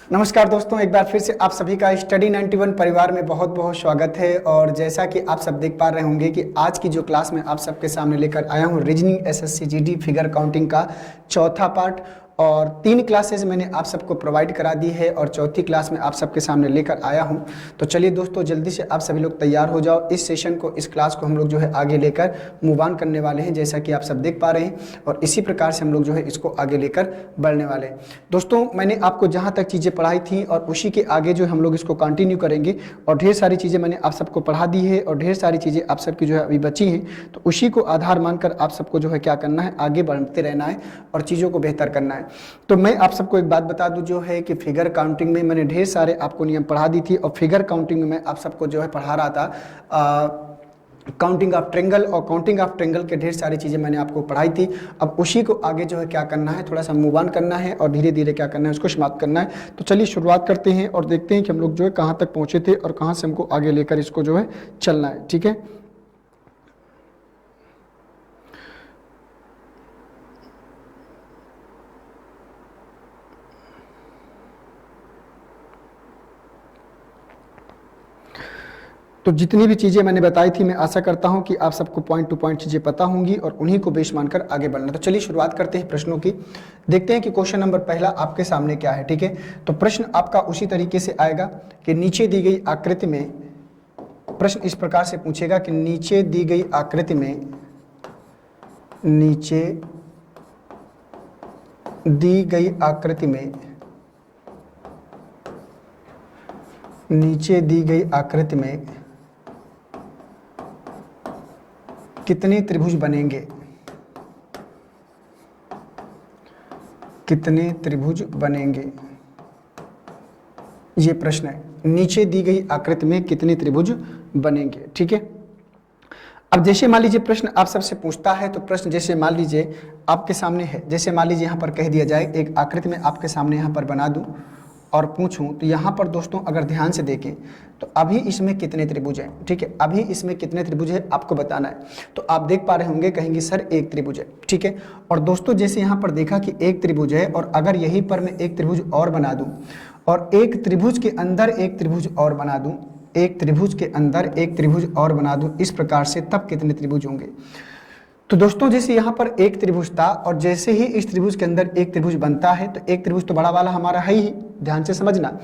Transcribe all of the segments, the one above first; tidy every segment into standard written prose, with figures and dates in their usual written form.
नमस्कार दोस्तों, एक बार फिर से आप सभी का स्टडी 91 परिवार में बहुत बहुत स्वागत है। और जैसा कि आप सब देख पा रहे होंगे कि आज की जो क्लास में आप सबके सामने लेकर आया हूं reasoning SSC GD figure counting का चौथा पार्ट। और 3 क्लासेस मैंने आप सबको प्रोवाइड करा दी है और चौथी क्लास में आप सबके सामने लेकर आया हूं। तो चलिए दोस्तों, जल्दी से आप सभी लोग तैयार हो जाओ। इस सेशन को, इस क्लास को हम लोग जो है आगे लेकर मूव ऑन करने वाले हैं, जैसा कि आप सब देख पा रहे हैं। और इसी प्रकार से हम लोग जो है इसको आगे लेकर बढ़ने वाले हैं। दोस्तों, मैंने आपको जहाँ तक चीज़ें पढ़ाई थी और उसी के आगे जो हम लोग इसको कंटिन्यू करेंगे। और ढेर सारी चीज़ें मैंने आप सबको पढ़ा दी है और ढेर सारी चीज़ें आप सबकी जो है अभी बची हैं। तो उसी को आधार मानकर आप सबको जो है क्या करना है, आगे बढ़ते रहना है और चीज़ों को बेहतर करना है। तो मैं आप सबको एक बात बता दूं जो है कि फिगर काउंटिंग में मैंने ढेर सारे आपको नियम पढ़ा दी थी। और फिगर काउंटिंग में मैं आप सबको जो है पढ़ा रहा था काउंटिंग ऑफ ट्रेंगल, और काउंटिंग ऑफ ट्रेंगल के ढेर सारी चीज़ें मैंने आपको पढ़ाई थी। अब उसी को आगे जो है क्या करना है, थोड़ा सा मूव ऑन करना है और धीरे धीरे क्या करना है, उसको समाप्त करना है। तो चलिए शुरुआत करते हैं और देखते हैं कि हम लोग जो है कहाँ तक पहुँचे थे और कहाँ से हमको आगे लेकर इसको जो है चलना है। ठीक है, तो जितनी भी चीज़ें मैंने बताई थी, मैं आशा करता हूं कि आप सबको पॉइंट टू पॉइंट चीज़ें पता होंगी और उन्हीं को बेस मानकर आगे बढ़ना। तो चलिए शुरुआत करते हैं प्रश्नों की। देखते हैं कि क्वेश्चन नंबर पहला आपके सामने क्या है। ठीक है, तो प्रश्न आपका उसी तरीके से आएगा कि नीचे दी गई आकृति में, प्रश्न इस प्रकार से पूछेगा कि नीचे दी गई आकृति में, नीचे दी गई आकृति में, नीचे दी गई आकृति में कितने त्रिभुज बनेंगे, कितने त्रिभुज बनेंगे, ये प्रश्न है। नीचे दी गई आकृति में कितने त्रिभुज बनेंगे। ठीक है, अब जैसे मान लीजिए प्रश्न आप सबसे पूछता है, तो प्रश्न जैसे मान लीजिए आपके सामने है, जैसे मान लीजिए यहाँ पर कह दिया जाए एक आकृति में आपके सामने यहाँ पर बना दूं और पूछूं, तो यहाँ पर दोस्तों अगर ध्यान से देखें तो अभी इसमें कितने त्रिभुज हैं। ठीक है, अभी इसमें कितने त्रिभुज है आपको बताना है। तो आप देख पा रहे होंगे, कहेंगे सर एक त्रिभुज है। ठीक है, और दोस्तों जैसे यहाँ पर देखा कि एक त्रिभुज है, और अगर यहीं पर मैं एक त्रिभुज और बना दूं और एक त्रिभुज के अंदर एक त्रिभुज और बना दूं, एक त्रिभुज के अंदर एक त्रिभुज और बना दूं इस प्रकार से, तब कितने त्रिभुज होंगे। तो दोस्तों जैसे यहाँ पर एक त्रिभुज था और जैसे ही इस त्रिभुज के अंदर एक त्रिभुज बनता है, तो एक त्रिभुज तो बड़ा वाला हमारा है ही, ध्यान से समझना,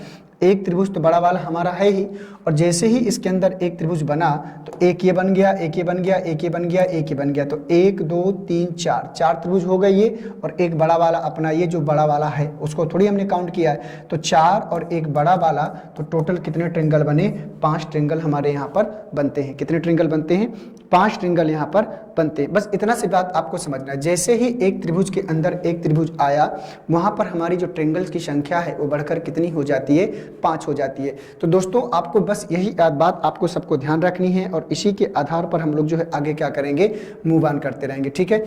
एक त्रिभुज तो बड़ा वाला हमारा है ही। और जैसे ही इसके अंदर एक त्रिभुज बना तो एक ये बन गया, एक ये बन गया, एक ये बन गया, एक ये बन गया, तो 1 2 3 4 4 त्रिभुज हो गए ये। और एक बड़ा वाला अपना, ये जो बड़ा वाला है उसको थोड़ी हमने काउंट किया है, तो 4 और एक बड़ा वाला, तो टोटल कितने ट्रेंगल बने, 5 ट्रेंगल हमारे यहाँ पर बनते हैं। कितने ट्रेंगल बनते हैं, 5 ट्रेंगल यहाँ पर बनते हैं। बस इतना सी बात आपको समझना है। जैसे ही एक त्रिभुज के अंदर एक त्रिभुज आया, वहां पर हमारी जो ट्रेंगल्स की संख्या है वो बढ़कर कितनी हो जाती है, 5 हो जाती है। तो दोस्तों आपको बस यही बात आपको सबको ध्यान रखनी है और इसी के आधार पर हम लोग जो है आगे क्या करेंगे, मूव ऑन करते रहेंगे। ठीक है,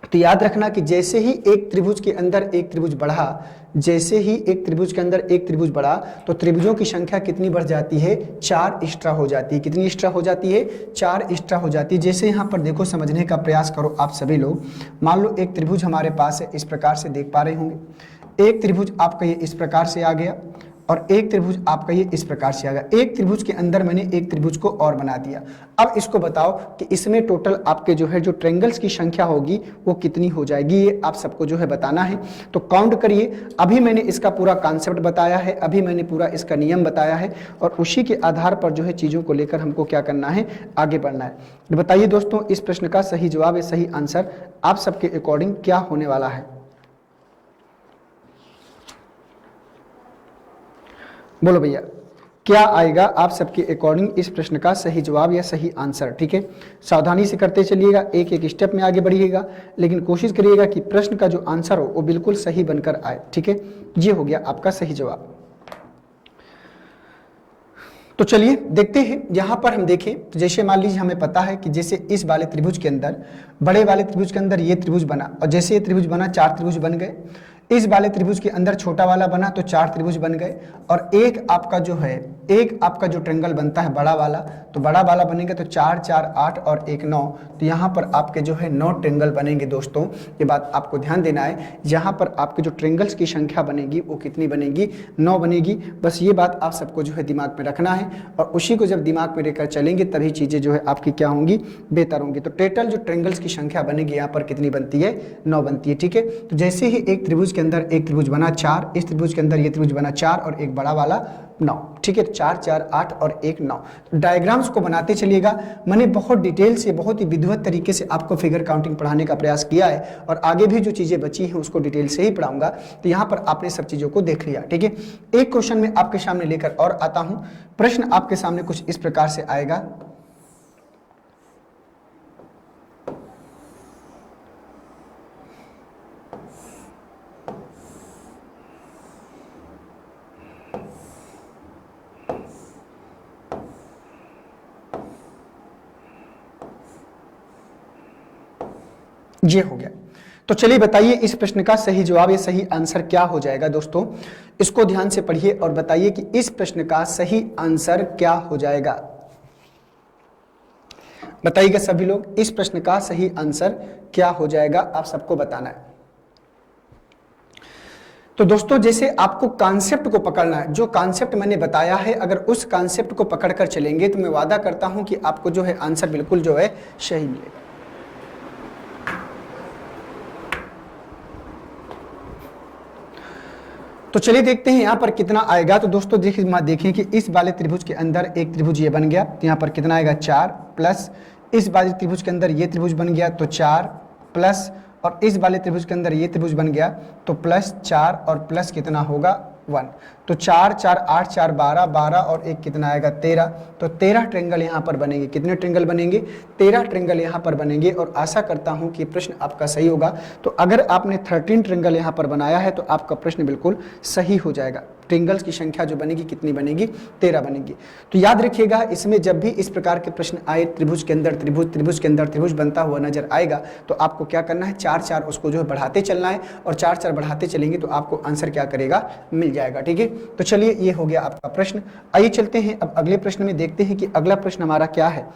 तो याद रखना कि जैसे ही एक त्रिभुज के अंदर एक त्रिभुज बढ़ा, जैसे ही एक त्रिभुज के अंदर एक त्रिभुज बढ़ा, तो त्रिभुजों की संख्या कितनी बढ़ जाती है, 4 एक्स्ट्रा हो जाती है। कितनी एक्स्ट्रा हो जाती है, 4 एक्स्ट्रा हो जाती है। जैसे यहाँ पर देखो, समझने का प्रयास करो आप सभी लोग। मान लो एक त्रिभुज हमारे पास है, इस प्रकार से देख पा रहे होंगे। एक त्रिभुज आपका ये इस प्रकार से आ गया और एक त्रिभुज आपका ये इस प्रकार से आ गया। एक त्रिभुज के अंदर मैंने एक त्रिभुज को और बना दिया। अब इसको बताओ कि इसमें टोटल आपके जो है जो ट्रेंगल्स की संख्या होगी वो कितनी हो जाएगी, ये आप सबको जो है बताना है। तो काउंट करिए। अभी मैंने इसका पूरा कॉन्सेप्ट बताया है, अभी मैंने पूरा इसका नियम बताया है और उसी के आधार पर जो है चीज़ों को लेकर हमको क्या करना है, आगे बढ़ना है। बताइए दोस्तों, इस प्रश्न का सही जवाब या सही आंसर आप सबके अकॉर्डिंग क्या होने वाला है। बोलो भैया, क्या आएगा आप सबके अकॉर्डिंग इस प्रश्न का सही जवाब या सही आंसर। ठीक है, सावधानी से करते चलिएगा, एक एक स्टेप में आगे बढ़िएगा, लेकिन कोशिश करिएगा कि प्रश्न का जो आंसर हो वो बिल्कुल सही बनकर आए। ठीक है, ये हो गया आपका सही जवाब। तो चलिए देखते हैं। यहाँ पर हम देखें तो जैसे मान लीजिए हमें पता है कि जैसे इस वाले त्रिभुज के अंदर, बड़े वाले त्रिभुज के अंदर ये त्रिभुज बना, और जैसे ये त्रिभुज बना 4 त्रिभुज बन गए। इस वाले त्रिभुज के अंदर छोटा वाला बना तो 4 त्रिभुज बन गए, और एक आपका जो है, एक आपका जो ट्रायंगल बनता है बड़ा वाला, तो बड़ा वाला बनेगा तो 4 4 8 और 1 9, तो यहाँ पर आपके जो है 9 ट्रायंगल बनेंगे। दोस्तों ये बात आपको ध्यान देना है, यहाँ पर आपके जो ट्रायंगल्स की संख्या बनेगी वो कितनी बनेगी, 9 बनेगी। बस ये बात आप सबको जो है दिमाग में रखना है, और उसी को जब दिमाग में लेकर चलेंगे तभी चीजें जो है आपकी क्या होंगी, बेहतर होंगी। तो टोटल जो ट्रायंगल्स की संख्या बनेगी यहाँ पर कितनी बनती है, 9 बनती है। ठीक है, तो जैसे ही एक त्रिभुज के अंदर एक त्रिभुज बना 4, इस त्रिभुज के अंदर ये त्रिभुज बना 4 और एक बड़ा वाला 9। ठीक है, 4 4 8 और 1 9। तो डायग्राम्स को बनाते चलिएगा। मैंने बहुत डिटेल से, बहुत ही विधिवत तरीके से आपको फिगर काउंटिंग पढ़ाने का प्रयास किया है, और आगे भी जो चीजें बची हैं उसको डिटेल से ही पढ़ाऊंगा। तो यहाँ पर आपने सब चीजों को देख लिया। ठीक है, एक क्वेश्चन में आपके सामने लेकर और आता हूं। प्रश्न आपके सामने कुछ इस प्रकार से आएगा। ये हो गया। तो चलिए बताइए इस प्रश्न का सही जवाब या सही आंसर क्या हो जाएगा। दोस्तों इसको ध्यान से पढ़िए और बताइए कि इस प्रश्न का सही आंसर क्या हो जाएगा। बताइएगा सभी लोग, इस प्रश्न का सही आंसर क्या हो जाएगा, आप सबको बताना है। तो दोस्तों जैसे आपको कॉन्सेप्ट को पकड़ना है, जो कॉन्सेप्ट मैंने बताया है, अगर उस कॉन्सेप्ट को पकड़कर चलेंगे तो मैं वादा करता हूं कि आपको जो है आंसर बिल्कुल जो है सही मिलेगा। तो चलिए देखते हैं यहाँ पर कितना आएगा। तो दोस्तों देखें कि इस वाले त्रिभुज के अंदर एक त्रिभुज ये बन गया, तो यहाँ पर कितना आएगा 4, प्लस इस वाले त्रिभुज के अंदर ये त्रिभुज बन गया तो 4, प्लस और इस वाले त्रिभुज के अंदर ये त्रिभुज बन गया तो प्लस 4 और प्लस कितना होगा 1। तो 4 4 8 4 12, 12 और 1 कितना आएगा 13। तो 13 ट्रायंगल यहाँ पर बनेंगे। कितने ट्रायंगल बनेंगे, 13 ट्रायंगल यहाँ पर बनेंगे, और आशा करता हूँ कि प्रश्न आपका सही होगा। तो अगर आपने 13 ट्रायंगल यहाँ पर बनाया है तो आपका प्रश्न बिल्कुल सही हो जाएगा। ट्रायंगल्स की संख्या जो बनेगी कितनी बनेगी, 13 बनेगी। तो याद रखिएगा, इसमें जब भी इस प्रकार के प्रश्न आए, त्रिभुज के अंदर त्रिभुज, त्रिभुज के अंदर त्रिभुज बनता हुआ नजर आएगा, तो आपको क्या करना है, 4 4 उसको जो है बढ़ाते चलना है, और 4 4 बढ़ाते चलेंगे तो आपको आंसर क्या करेगा, मिल जाएगा। ठीक है, तो चलिए ये हो गया आपका प्रश्न। आइए चलते हैं अब अगले प्रश्न में, देखते हैं कि अगला प्रश्न हमारा क्या है।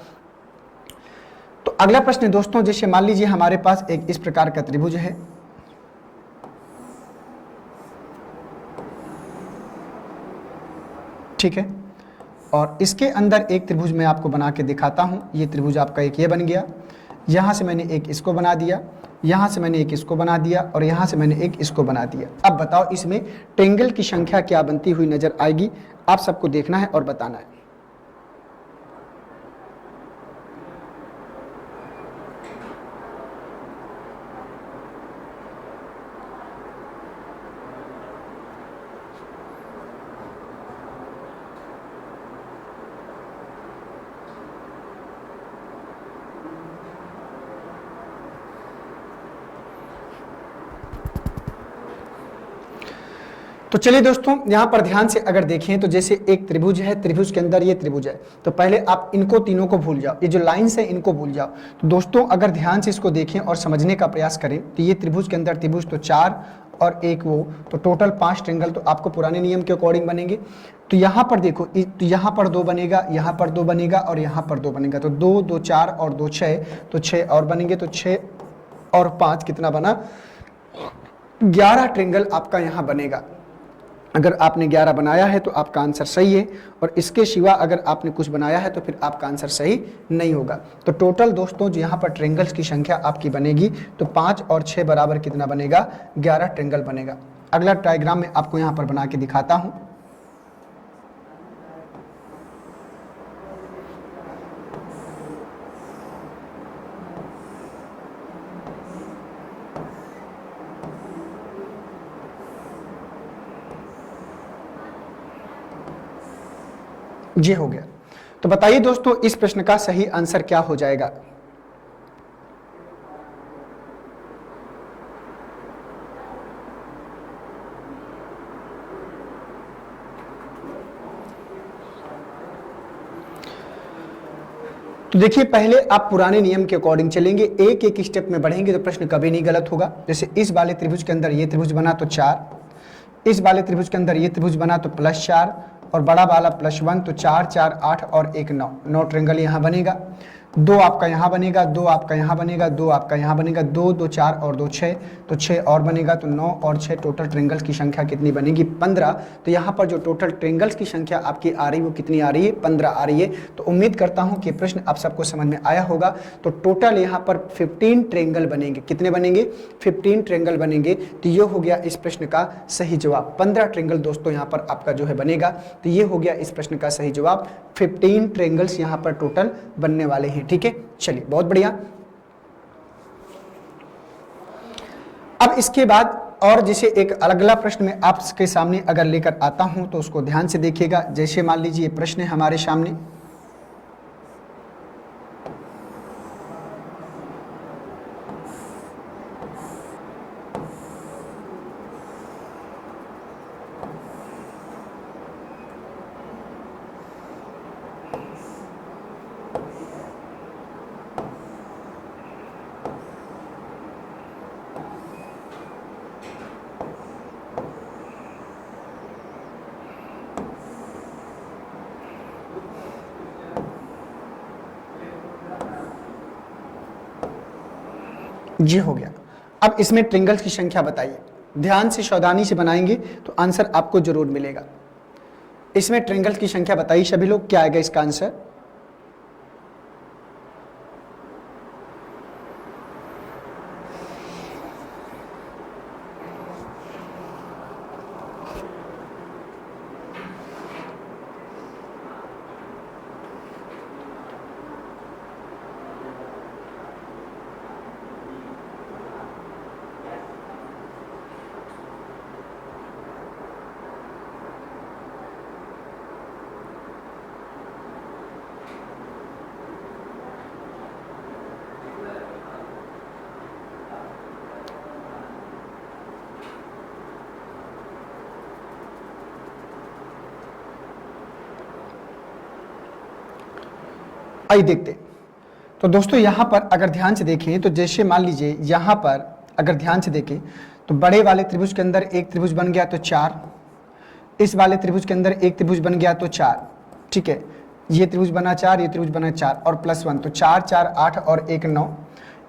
तो अगला प्रश्न दोस्तों, जैसे मान लीजिए हमारे पास एक इस प्रकार का त्रिभुज है, ठीक है, और इसके अंदर एक त्रिभुज मैं आपको बना के दिखाता हूं। ये त्रिभुज आपका एक ये बन गया, यहां से मैंने एक इसको बना दिया, यहां से मैंने एक इसको बना दिया, और यहां से मैंने एक इसको बना दिया। अब बताओ इसमें ट्रायंगल की संख्या क्या बनती हुई नजर आएगी, आप सबको देखना है और बताना है। तो चलिए दोस्तों यहाँ पर ध्यान से अगर देखें तो जैसे एक त्रिभुज है, त्रिभुज के अंदर ये त्रिभुज है, तो पहले आप इनको तीनों को भूल जाओ, ये जो लाइंस है इनको भूल जाओ। तो दोस्तों अगर ध्यान से इसको देखें और समझने का प्रयास करें तो ये त्रिभुज के अंदर त्रिभुज तो 4 और 1 वो, तो टोटल 5 ट्रायंगल तो आपको पुराने नियम के अकॉर्डिंग बनेंगे। तो यहाँ पर देखो, तो यहाँ पर 2 बनेगा, यहाँ पर 2 बनेगा और यहाँ पर 2 बनेगा, तो 2 2 4 और 2 6, तो 6 और बनेंगे, तो 6 और 5 कितना बना, 11 ट्रायंगल आपका यहाँ बनेगा। अगर आपने 11 बनाया है तो आपका आंसर सही है, और इसके सिवा अगर आपने कुछ बनाया है तो फिर आपका आंसर सही नहीं होगा। तो टोटल दोस्तों जो यहाँ पर ट्रायंगल्स की संख्या आपकी बनेगी तो 5 और 6 बराबर कितना बनेगा, 11 ट्रायंगल बनेगा। अगला डायग्राम में आपको यहाँ पर बना के दिखाता हूँ। ये हो गया। तो बताइए दोस्तों इस प्रश्न का सही आंसर क्या हो जाएगा। तो देखिए पहले आप पुराने नियम के अकॉर्डिंग चलेंगे, एक एक स्टेप में बढ़ेंगे तो प्रश्न कभी नहीं गलत होगा। जैसे इस वाले त्रिभुज के अंदर ये त्रिभुज बना तो 4, इस वाले त्रिभुज के अंदर ये त्रिभुज बना तो +4 और बड़ा वाला +1, तो 4 4 8 और 1 9, 9 ट्रायंगल यहाँ बनेगा। 2 आपका यहाँ बनेगा, 2 आपका यहाँ बनेगा, 2 आपका यहाँ बनेगा, 2 2 4 और 2 6, तो 6 और बनेगा, तो 9 और 6 टोटल ट्रायंगल्स की संख्या कितनी बनेगी? 15। तो यहाँ पर जो टोटल ट्रायंगल्स की संख्या आपकी आ रही है वो कितनी आ रही है? 15 आ रही है। तो उम्मीद करता हूँ कि प्रश्न आप सबको समझ में आया होगा। तो टोटल यहाँ पर 15 ट्रायंगल बनेंगे। कितने बनेंगे? 15 ट्रायंगल बनेंगे। तो ये हो गया इस प्रश्न का सही जवाब। 15 ट्रायंगल दोस्तों यहाँ पर आपका जो है बनेगा। तो ये हो गया इस प्रश्न का सही जवाब। 15 ट्रायंगल्स यहाँ पर टोटल बनने वाले हैं। ठीक है, चलिए बहुत बढ़िया। अब इसके बाद और जैसे एक अगला प्रश्न में आपके सामने अगर लेकर आता हूं तो उसको ध्यान से देखिएगा। जैसे मान लीजिए प्रश्न है हमारे सामने, ये हो गया। अब इसमें ट्रायंगल्स की संख्या बताइए। ध्यान से सावधानी से बनाएंगे तो आंसर आपको जरूर मिलेगा। इसमें ट्रायंगल्स की संख्या बताइए सभी लोग, क्या आएगा इसका आंसर? आइए देखते हैं। तो दोस्तों यहाँ पर अगर ध्यान से देखें तो जैसे मान लीजिए यहाँ पर अगर ध्यान से देखें तो बड़े वाले त्रिभुज के अंदर एक त्रिभुज बन गया तो 4, इस वाले त्रिभुज के अंदर एक त्रिभुज बन गया तो 4, ठीक है, ये त्रिभुज बना 4, ये त्रिभुज बना 4 और +1, तो 4 4 8 और 1 9,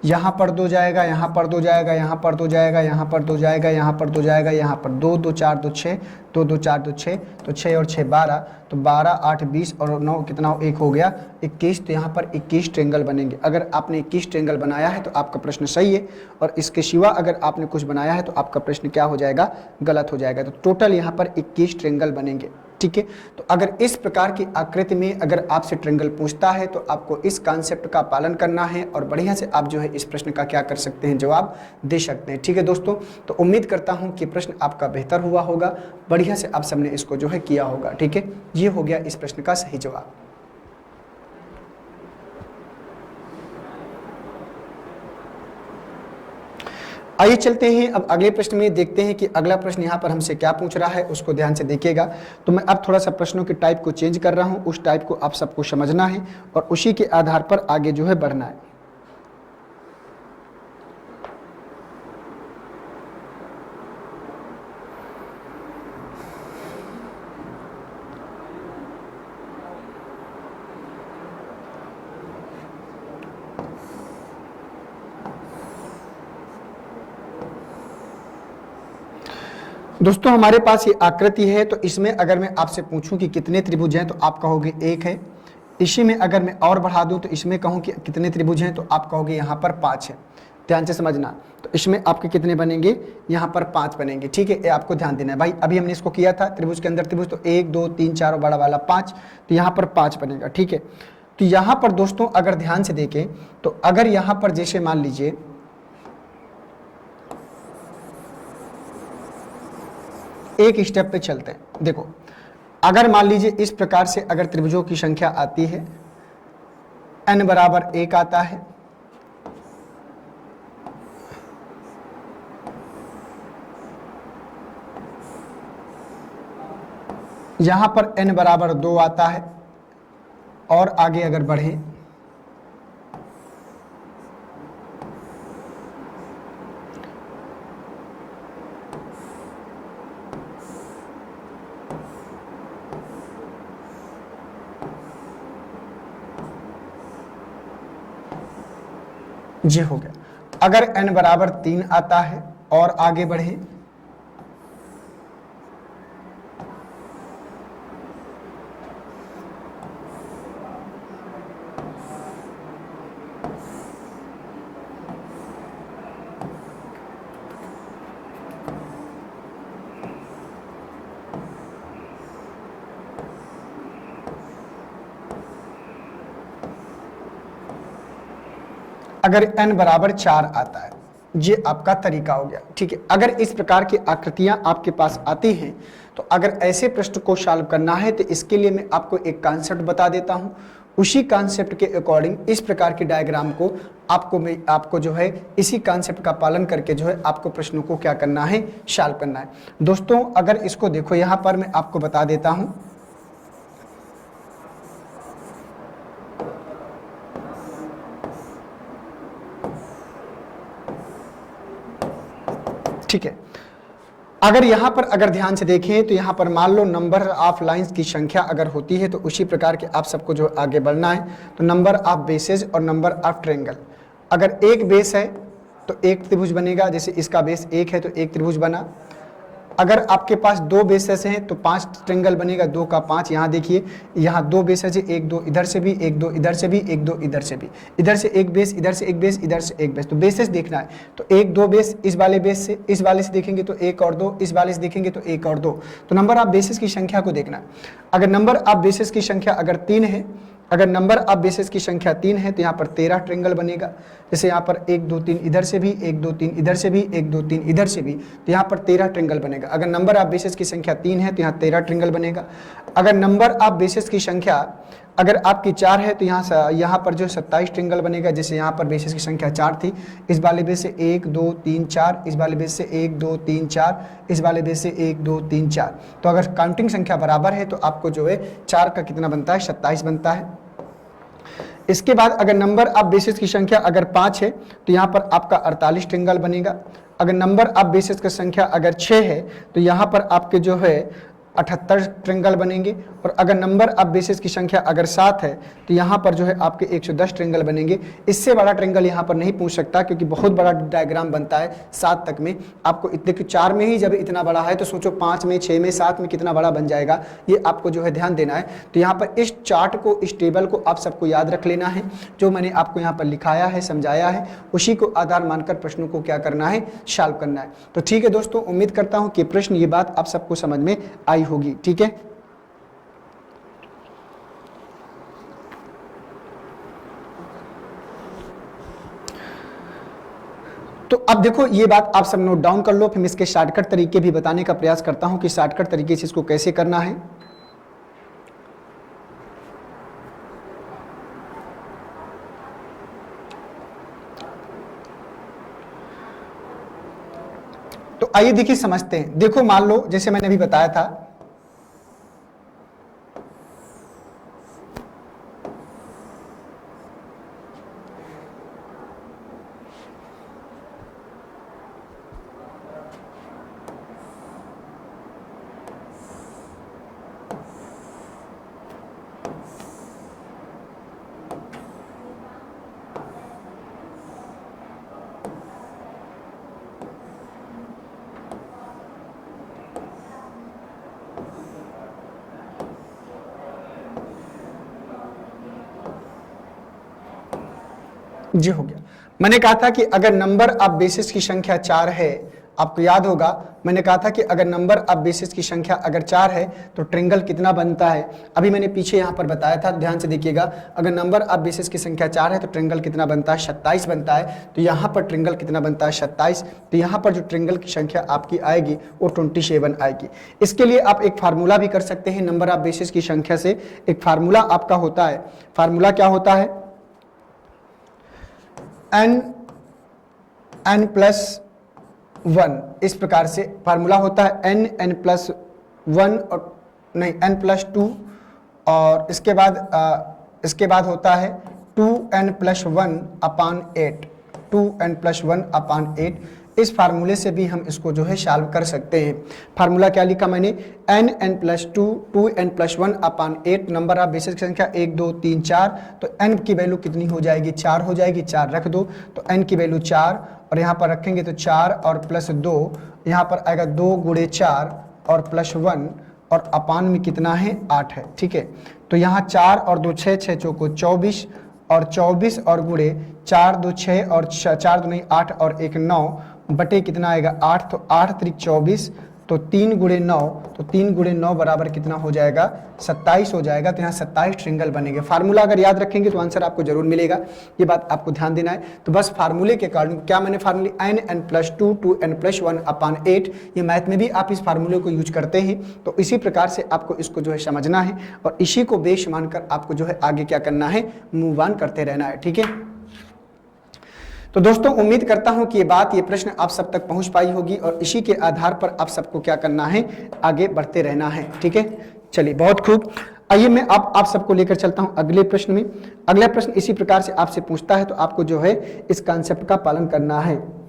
यहाँ पर 2 जाएगा, यहाँ पर 2 जाएगा, यहाँ पर 2 जाएगा, यहाँ पर 2 जाएगा, यहाँ पर 2 जाएगा, यहाँ पर 2 2 4 2 6, 2 2 4 2 6, तो 6 और 6 12, तो 12 8 20 और 9 कितना? 1 हो गया 21। तो यहाँ पर 21 ट्रायंगल बनेंगे। अगर आपने 21 ट्रायंगल बनाया है तो आपका प्रश्न सही है, और इसके सिवा अगर आपने कुछ बनाया है तो आपका प्रश्न क्या हो जाएगा? गलत हो जाएगा। तो टोटल यहाँ पर 21 ट्रायंगल बनेंगे। ठीक है, तो अगर इस प्रकार की आकृति में अगर आपसे ट्रायंगल पूछता है तो आपको इस कॉन्सेप्ट का पालन करना है और बढ़िया से आप जो है इस प्रश्न का क्या कर सकते हैं? जवाब दे सकते हैं। ठीक है दोस्तों, तो उम्मीद करता हूं कि प्रश्न आपका बेहतर हुआ होगा, बढ़िया से आप सबने इसको जो है किया होगा। ठीक है, ये हो गया इस प्रश्न का सही जवाब। आइए चलते हैं अब अगले प्रश्न में, देखते हैं कि अगला प्रश्न यहाँ पर हमसे क्या पूछ रहा है, उसको ध्यान से देखिएगा। तो मैं अब थोड़ा सा प्रश्नों के टाइप को चेंज कर रहा हूँ, उस टाइप को आप सबको समझना है और उसी के आधार पर आगे जो है बढ़ना है। दोस्तों हमारे पास ये आकृति है, तो इसमें अगर मैं आपसे पूछूं कि कितने त्रिभुज हैं तो आप कहोगे 1 है। इसी में अगर मैं और बढ़ा दूं तो इसमें कहूं कि कितने त्रिभुज हैं तो आप कहोगे यहाँ पर 5 है। ध्यान से समझना, तो इसमें आपके कितने बनेंगे? यहाँ पर 5 बनेंगे। ठीक है, ये आपको ध्यान देना है भाई। अभी हमने इसको किया था त्रिभुज के अंदर त्रिभुज, तो 1 2 3 4 और बड़ा वाला 5, तो यहाँ पर 5 बनेगा। ठीक है, तो यहाँ पर दोस्तों अगर ध्यान से देखें तो अगर यहाँ पर जैसे मान लीजिए एक स्टेप पे चलते हैं। देखो, अगर मान लीजिए इस प्रकार से अगर त्रिभुजों की संख्या आती है, n बराबर 1 आता है, यहां पर n बराबर 2 आता है, और आगे अगर बढ़े ये हो गया। अगर n बराबर 3 आता है और आगे बढ़े, अगर n बराबर 4 आता है, ये आपका तरीका हो गया। ठीक है, अगर इस प्रकार की आकृतियां आपके पास आती हैं तो अगर ऐसे प्रश्न को सॉल्व करना है तो इसके लिए मैं आपको एक कॉन्सेप्ट बता देता हूं। उसी कॉन्सेप्ट के अकॉर्डिंग इस प्रकार की डायग्राम को आपको जो है इसी कॉन्सेप्ट का पालन करके जो है आपको प्रश्नों को क्या करना है, सॉल्व करना है। दोस्तों अगर इसको देखो, यहां पर मैं आपको बता देता हूं। ठीक है, अगर यहां पर अगर ध्यान से देखें तो यहां पर मान लो नंबर ऑफ लाइंस की संख्या अगर होती है तो उसी प्रकार के आप सबको जो आगे बढ़ना है। तो नंबर ऑफ बेसेज और नंबर ऑफ ट्रायंगल, अगर एक बेस है तो एक त्रिभुज बनेगा, जैसे इसका बेस 1 है तो एक त्रिभुज बना। अगर आपके पास 2 बेसेस हैं तो 5 ट्रायंगल बनेगा, 2 का 5। यहाँ देखिए, यहाँ 2 बेसेस है, 1 2 इधर से भी, 1 2 इधर से भी, 1 2 इधर से भी, इधर से एक बेस, इधर से एक बेस, इधर से एक बेस। तो बेसेस देखना है तो 1 2 बेस इस वाले बेस से, इस वाले से देखेंगे तो 1 और 2, इस वाले से देखेंगे तो 1 और 2। तो नंबर ऑफ बेसेस की संख्या को देखना है। अगर नंबर ऑफ बेसेस की संख्या अगर 3 है, अगर नंबर ऑफ बेसेस की संख्या 3 है तो यहाँ पर 13 ट्रायंगल बनेगा। जैसे यहाँ पर 1 2 3 इधर से भी, 1 2 3 इधर से भी, 1 2 3 इधर से भी, तो यहाँ पर 13 ट्रायंगल बनेगा। अगर नंबर ऑफ बेसेस की संख्या 3 है तो यहाँ 13 ट्रायंगल बनेगा। अगर नंबर ऑफ बेसेस की संख्या अगर आपकी 4 है तो यहाँ पर जो 27 ट्रायंगल बनेगा। जैसे यहाँ पर बेसेस की संख्या 4 थी, इस वाले बेस से 1 2 3 4, इस वाले बेस से 1 2 3 4, इस वाले बेस से 1 2 3 4। तो अगर काउंटिंग संख्या बराबर है तो आपको जो है 4 का कितना बनता है, 27 बनता है। इसके बाद अगर नंबर ऑफ बेसिस की संख्या अगर 5 है तो यहाँ पर आपका 48 ट्रायंगल बनेगा। अगर नंबर ऑफ बेसिस की संख्या अगर 6 है तो यहाँ पर आपके जो है 78 ट्रायंगल बनेंगे। और अगर नंबर ऑफ बेसिस की संख्या अगर 7 है तो यहाँ पर जो है आपके 110 ट्रायंगल बनेंगे। इससे बड़ा ट्रायंगल यहाँ पर नहीं पूछ सकता क्योंकि बहुत बड़ा डायग्राम बनता है 7 तक में। आपको इतने 4 में ही जब इतना बड़ा है तो सोचो 5 में, 6 में, 7 में कितना बड़ा बन जाएगा, ये आपको जो है ध्यान देना है। तो यहाँ पर इस चार्ट को, इस टेबल को आप सबको याद रख लेना है। जो मैंने आपको यहाँ पर लिखाया है, समझाया है, उसी को आधार मानकर प्रश्नों को क्या करना है, सॉल्व करना है। तो ठीक है दोस्तों, उम्मीद करता हूँ कि प्रश्न ये बात आप सबको समझ में आई होगी। ठीक है, तो अब देखो ये बात आप सब नोट डाउन कर लो, फिर मैं इसके शॉर्टकट तरीके भी बताने का प्रयास करता हूं कि शॉर्टकट तरीके से इसको कैसे करना है। तो आइए देखिए समझते हैं। देखो मान लो जैसे मैंने अभी बताया था, जी हो गया। मैंने कहा था कि अगर नंबर ऑफ बेसिस की संख्या 4 है, आपको याद होगा मैंने कहा था कि अगर नंबर ऑफ बेसिस की संख्या अगर 4 है तो ट्रायंगल कितना बनता है। अभी मैंने पीछे यहाँ पर बताया था, ध्यान से देखिएगा। अगर नंबर ऑफ बेसिस की संख्या 4 है तो ट्रायंगल कितना बनता है, 27 बनता है। तो यहाँ पर ट्रायंगल कितना बनता है, 27। तो यहाँ पर जो ट्रायंगल की संख्या आपकी आएगी वो 27 आएगी। इसके लिए आप एक फार्मूला भी कर सकते हैं नंबर ऑफ बेसिस की संख्या से। एक फार्मूला आपका होता है, फार्मूला क्या होता है, n प्लस 1, इस प्रकार से फार्मूला होता है। n प्लस 1 और नहीं n प्लस 2, और इसके बाद होता है 2n प्लस 1 अपान 8, 2n प्लस 1 अपान 8। इस फार्मूले से भी हम इसको जो है सॉल्व कर सकते हैं। फार्मूला क्या लिखा मैंने, n+2 2n+1 upon 8 number of basis की संख्या 1 2 3 4। तो n की वैल्यू कितनी हो जाएगी, 4 हो जाएगी, 4 रख दो। तो n की वैल्यू 4 और यहाँ पर रखेंगे तो 4 और प्लस 2, यहाँ पर आएगा 2 गुणे 4 और प्लस 1 और अपान में कितना है 8 है। ठीक है, तो यहाँ 4 और 2 6 6 चौको 24 और 24 और गुणे 4 2 6 और 4 2 नहीं 8 और 1 9 बटे कितना आएगा 8। तो 8 त्रिक 24 तो 3 गुणे 9, तो 3 गुणे 9 बराबर कितना हो जाएगा 27 हो जाएगा। तो यहाँ 27 ट्रिंगल बनेंगे। फार्मूला अगर याद रखेंगे तो आंसर आपको जरूर मिलेगा, ये बात आपको ध्यान देना है। तो बस फार्मूले के कारण क्या मैंने फार्मूले n+2 2n+1 अपान 8, ये मैथ में भी आप इस फार्मूले को यूज करते हैं। तो इसी प्रकार से आपको इसको जो है समझना है और इसी को बेस मानकर आपको जो है आगे क्या करना है, मूव ऑन करते रहना है। ठीक है, तो दोस्तों उम्मीद करता हूं कि ये प्रश्न आप सब तक पहुंच पाई होगी और इसी के आधार पर आप सबको क्या करना है, आगे बढ़ते रहना है। ठीक है, चलिए बहुत खूब। आइए मैं आप सबको लेकर चलता हूं अगले प्रश्न में। अगला प्रश्न इसी प्रकार से आपसे पूछता है, तो आपको जो है इस कॉन्सेप्ट का पालन करना है।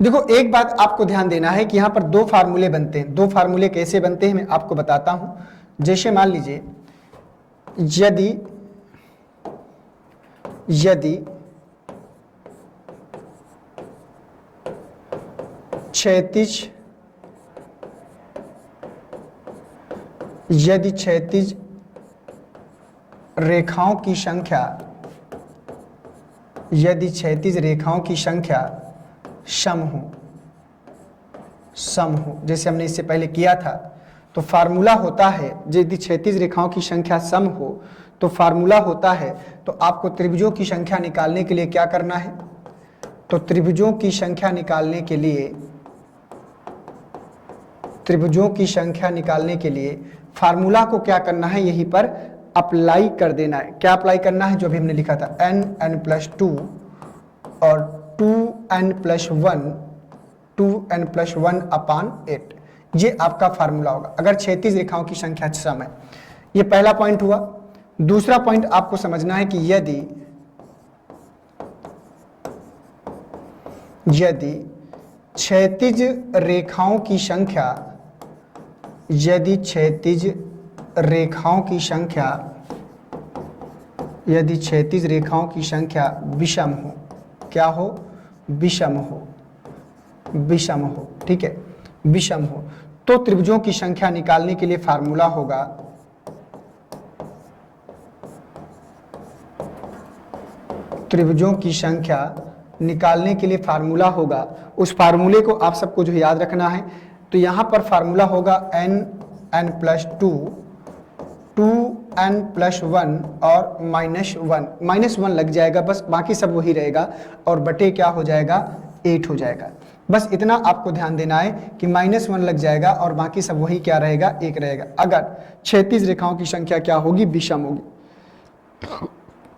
देखो एक बात आपको ध्यान देना है कि यहाँ पर दो फार्मूले बनते हैं। दो फार्मूले कैसे बनते हैं मैं आपको बताता हूं। जैसे मान लीजिए यदि क्षैतिज रेखाओं की संख्या सम हो, जैसे हमने इससे पहले किया था, तो फार्मूला होता है यदि क्षैतिज रेखाओं की संख्या सम हो तो फार्मूला होता है, तो आपको त्रिभुजों की संख्या निकालने के लिए क्या करना है, तो त्रिभुजों की संख्या निकालने के लिए फार्मूला को क्या करना है, यहीं पर अप्लाई कर देना है। क्या अप्लाई करना है, जो भी हमने लिखा था n+2 और 2n+1 अपान 8, ये आपका फार्मूला होगा अगर क्षैतिज रेखाओं की संख्या सम है। ये पहला पॉइंट हुआ। दूसरा पॉइंट आपको समझना है कि यदि क्षैतिज रेखाओं की संख्या विषम हो, क्या हो, विषम हो, ठीक है, विषम हो, तो त्रिभुजों की संख्या निकालने के लिए फार्मूला होगा उस फार्मूले को आप सबको जो याद रखना है। तो यहां पर फार्मूला होगा n+2 2n+1 और -1 लग जाएगा, बस बाकी सब वही रहेगा और बटे क्या हो जाएगा 8 हो जाएगा। बस इतना आपको ध्यान देना है कि -1 लग जाएगा और बाकी सब वही क्या रहेगा, 1 रहेगा। अगर क्षैतिज रेखाओं की संख्या क्या होगी, विषम होगी,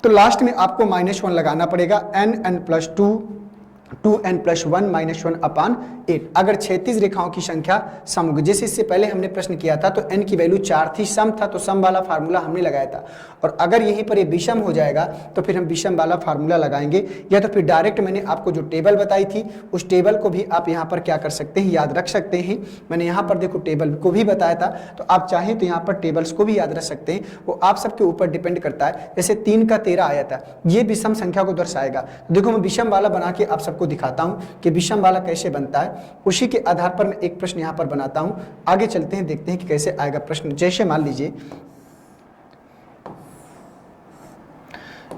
तो लास्ट में आपको -1 लगाना पड़ेगा। n+2 2n+1 -1 अपान 8 अगर क्षैतिज रेखाओं की संख्या सम होगी। जैसे इससे पहले हमने प्रश्न किया था तो n की वैल्यू 4 थी, सम था, तो सम वाला फार्मूला हमने लगाया था। और अगर यहीं पर ये विषम हो जाएगा तो फिर हम विषम वाला फार्मूला लगाएंगे, या तो फिर डायरेक्ट मैंने आपको जो टेबल बताई थी उस टेबल को भी आप यहाँ पर क्या कर सकते हैं, याद रख सकते हैं। मैंने यहाँ पर देखो टेबल को भी बताया था, तो आप चाहें तो यहाँ पर टेबल्स को भी याद रख सकते हैं, वो आप सबके ऊपर डिपेंड करता है। जैसे 3 का 13 आया था, ये विषम संख्या को दर्शाएगा। देखो मैं विषम वाला बना के आप सबको दिखाता हूं कि विषम वाला कैसे बनता है, उसी के आधार पर मैं एक प्रश्न यहां पर बनाता हूं। आगे चलते हैं, देखते हैं कि कैसे आएगा प्रश्न। जैसे मान लीजिए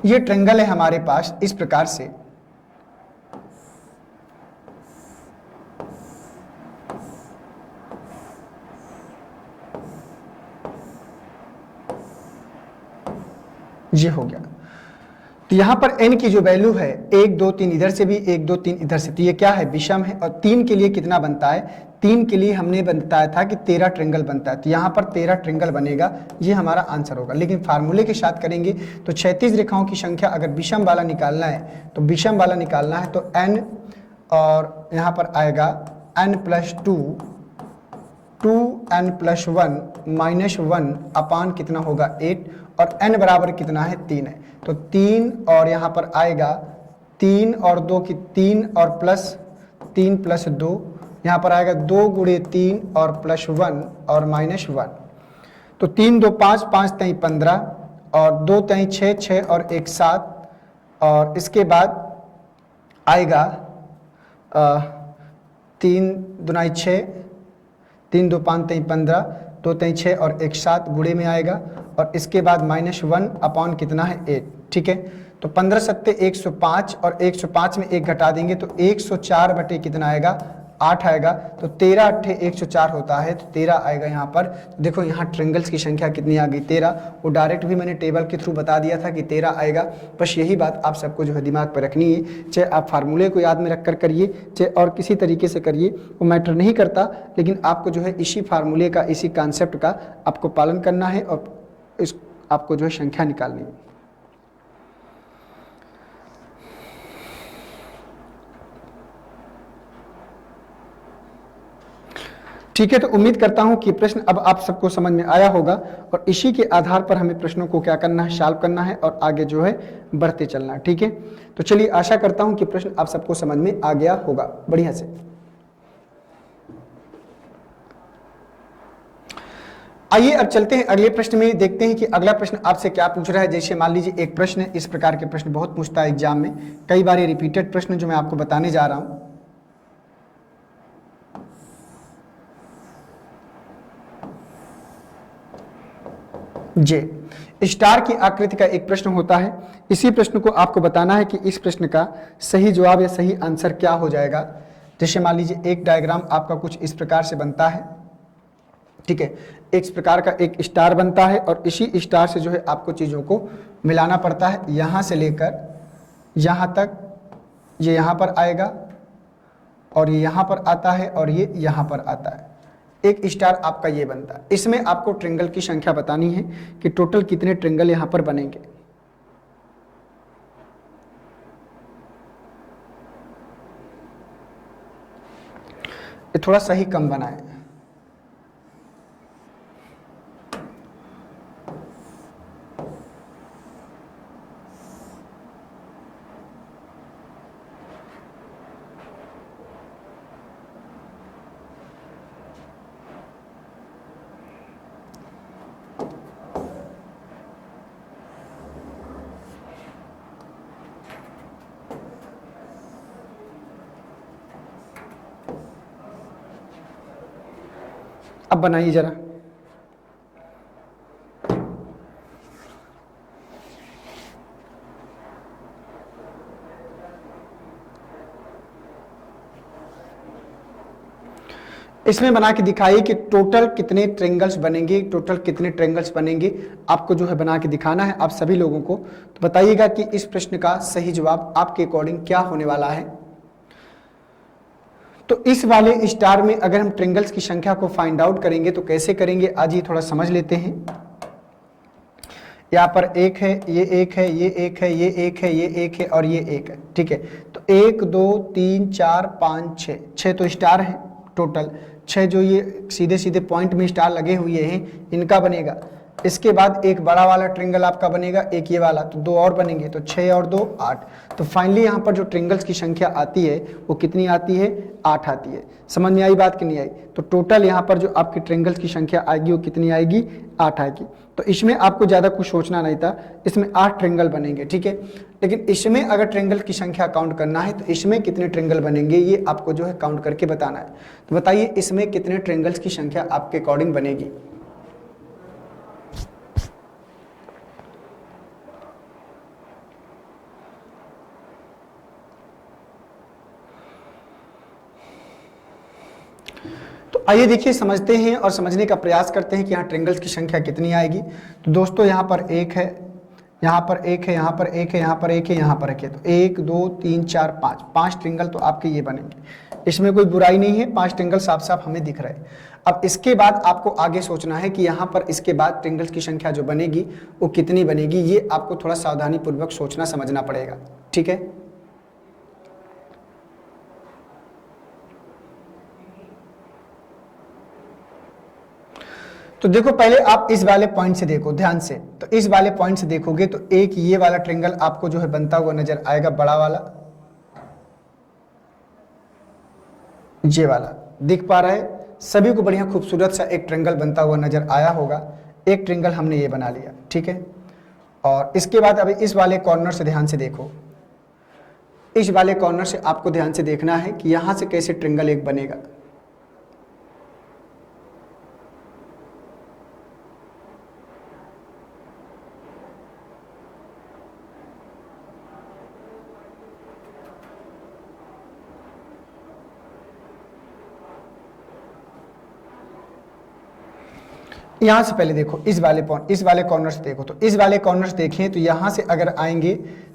ये ट्रायंगल है हमारे पास इस प्रकार से, ये हो गया। तो यहाँ पर n की जो वैल्यू है 1 2 3 इधर से भी 1 2 3 इधर से, तो ये क्या है विषम है। और 3 के लिए कितना बनता है, 3 के लिए हमने बताया था कि 13 ट्रिंगल बनता है, तो यहाँ पर 13 ट्रिंगल बनेगा, ये हमारा आंसर होगा। लेकिन फार्मूले के साथ करेंगे तो 36 रेखाओं की संख्या अगर विषम वाला निकालना है तो विषम वाला निकालना है तो n, और यहाँ पर आएगा n+2 2n+1 -1 अपान कितना होगा 8, और n बराबर कितना है 3 है, तो 3 और यहाँ पर आएगा 3 और 2 की 3 और प्लस 3 + 2, यहाँ पर आएगा 2 × 3 और +1 और -1, तो 3 2 5 5 3 15 और 2 3 6 6 और 1 7, और इसके बाद आएगा 3 दूनी 6, 3 2 5 3 15, 2 3 6 और 1 7 गुणे में आएगा, और इसके बाद -1 अपान कितना है 8, ठीक है। तो 15 सत्ते 105 और 105 में 1 घटा देंगे तो 104 बटे कितना आएगा 8 आएगा, तो 13 8 104 होता है, तो 13 आएगा यहाँ पर। तो देखो यहाँ ट्रिंगल्स की संख्या कितनी आ गई 13, वो डायरेक्ट भी मैंने टेबल के थ्रू बता दिया था कि 13 आएगा। बस यही बात आप सबको जो है दिमाग पर रखनी है, चाहे आप फार्मूले को याद में रख कर करिए, चाहे और किसी तरीके से करिए, वो मैटर नहीं करता, लेकिन आपको जो है इसी फार्मूले का, इसी कॉन्सेप्ट का आपको पालन करना है और इस आपको जो है संख्या निकालनी है। ठीक है, तो उम्मीद करता हूं कि प्रश्न अब आप सबको समझ में आया होगा, और इसी के आधार पर हमें प्रश्नों को क्या करना है, सॉल्व करना है और आगे जो है बढ़ते चलना है। ठीक है, तो चलिए आशा करता हूं कि प्रश्न आप सबको समझ में आ गया होगा बढ़िया से। आइए अब चलते हैं अगले प्रश्न में, देखते हैं कि अगला प्रश्न आपसे क्या पूछ रहा है। जैसे मान लीजिए एक प्रश्न है, इस प्रकार के प्रश्न बहुत पूछता है एग्जाम में, कई बार ये रिपीटेड प्रश्न जो मैं आपको बताने जा रहा हूं। जे स्टार की आकृति का एक प्रश्न होता है, इसी प्रश्न को आपको बताना है कि इस प्रश्न का सही जवाब या सही आंसर क्या हो जाएगा। जैसे मान लीजिए एक डायग्राम आपका कुछ इस प्रकार से बनता है, ठीक है, इस प्रकार का एक स्टार बनता है और इसी स्टार से जो है आपको चीज़ों को मिलाना पड़ता है, यहाँ से लेकर यहाँ तक, ये यहाँ पर आएगा और ये यहाँ पर आता है और ये यहाँ पर आता है, एक स्टार आपका ये बनता है। इसमें आपको ट्रिंगल की संख्या बतानी है कि टोटल कितने ट्रिंगल यहाँ पर बनेंगे। ये थोड़ा सही कम बनाए, अब बनाइए जरा। इसमें बना के दिखाइए कि टोटल कितने ट्रायंगल्स बनेंगे, टोटल कितने ट्रायंगल्स बनेंगे, आपको जो है बना के दिखाना है आप सभी लोगों को। तो बताइएगा कि इस प्रश्न का सही जवाब आपके अकॉर्डिंग क्या होने वाला है। तो इस वाले स्टार में अगर हम ट्रायंगल्स की संख्या को फाइंड आउट करेंगे तो कैसे करेंगे, आज ये थोड़ा समझ लेते हैं। यहाँ पर एक है, ये एक है, ये एक है, ये एक है, ये एक है और ये एक है, ठीक है। तो 1 2 3 4 5 6, 6 तो स्टार है टोटल, 6 जो ये सीधे सीधे पॉइंट में स्टार लगे हुए हैं इनका बनेगा। इसके बाद एक बड़ा वाला ट्रायंगल आपका बनेगा, एक ये वाला, तो 2 और बनेंगे, तो 6 और 2 8। तो फाइनली यहाँ पर जो ट्रायंगल्स की संख्या आती है वो कितनी आती है, 8 आती है। समझ में आई बात कि नहीं आई? तो टोटल यहाँ पर जो आपकी ट्रायंगल्स की संख्या आएगी वो कितनी आएगी, 8 आएगी। तो इसमें आपको ज़्यादा कुछ सोचना नहीं था, इसमें 8 ट्रायंगल बनेंगे, ठीक है। लेकिन इसमें अगर ट्रायंगल की संख्या काउंट करना है तो इसमें कितने ट्रायंगल बनेंगे ये आपको जो है काउंट करके बताना है। तो बताइए इसमें कितने ट्रायंगल्स की संख्या आपके अकॉर्डिंग बनेगी। आइए देखिए समझते हैं और समझने का प्रयास करते हैं कि यहाँ ट्रायंगल्स की संख्या कितनी आएगी। तो दोस्तों यहाँ पर एक है, यहाँ पर एक है, यहाँ पर एक है, यहाँ पर एक है, यहाँ पर एक है, तो 1 2 3 4 5, 5 ट्रिंगल तो आपके ये बनेंगे। इसमें कोई बुराई नहीं है, 5 ट्रिंगल साफ साफ हमें दिख रहे हैं। अब इसके बाद आपको आगे सोचना है कि यहाँ पर इसके बाद ट्रिंगल्स की संख्या जो बनेगी वो कितनी बनेगी, ये आपको थोड़ा सावधानी पूर्वक सोचना समझना पड़ेगा, ठीक है। तो देखो पहले आप इस वाले पॉइंट से देखो ध्यान से, तो इस वाले पॉइंट से देखोगे तो एक ये वाला ट्रायंगल आपको जो है बनता हुआ नजर आएगा, बड़ा वाला, ये वाला दिख पा रहा है सभी को, बढ़िया खूबसूरत सा एक ट्रायंगल बनता हुआ नजर आया होगा। एक ट्रायंगल हमने ये बना लिया, ठीक है। और इसके बाद अभी इस वाले कॉर्नर से ध्यान से देखो, इस वाले कॉर्नर से आपको ध्यान से देखना है कि यहां से कैसे ट्रायंगल एक बनेगा। यहां से पहले देखो इस वाले कॉर्नर से देखो, तो इस वाले कॉर्नर से देखें तो यहां से अगर आएंगे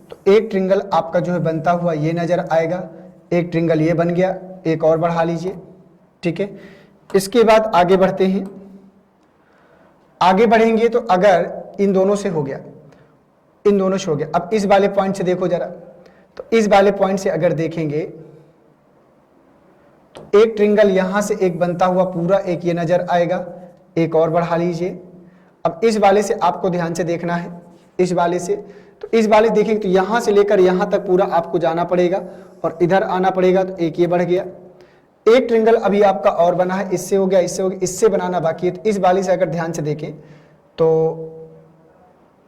तो एक ट्रायंगल आपका जो है बनता हुआ ये नजर आएगा, एक ट्रायंगल ये बन गया, एक और बढ़ा लीजिए, ठीक है। इसके बाद आगे बढ़ते हैं, आगे बढ़ेंगे तो अगर इन दोनों से हो गया, इन दोनों से हो गया, अब इस वाले पॉइंट से देखो जरा, तो इस वाले पॉइंट से अगर देखेंगे तो एक ट्रायंगल यहां से एक बनता हुआ पूरा एक ये नजर आएगा, एक और बढ़ा लीजिए। अब इस वाले से आपको ध्यान से देखना है, इस वाले से, तो इस वाले देखेंगे तो यहां से लेकर यहां तक पूरा आपको जाना पड़ेगा और इधर आना पड़ेगा, तो एक ये बढ़ गया। एक ट्रायंगल अभी आपका और बना है, इससे हो गया, इससे हो गया, इससे बनाना बाकी है। तो इस वाले से अगर ध्यान से देखें तो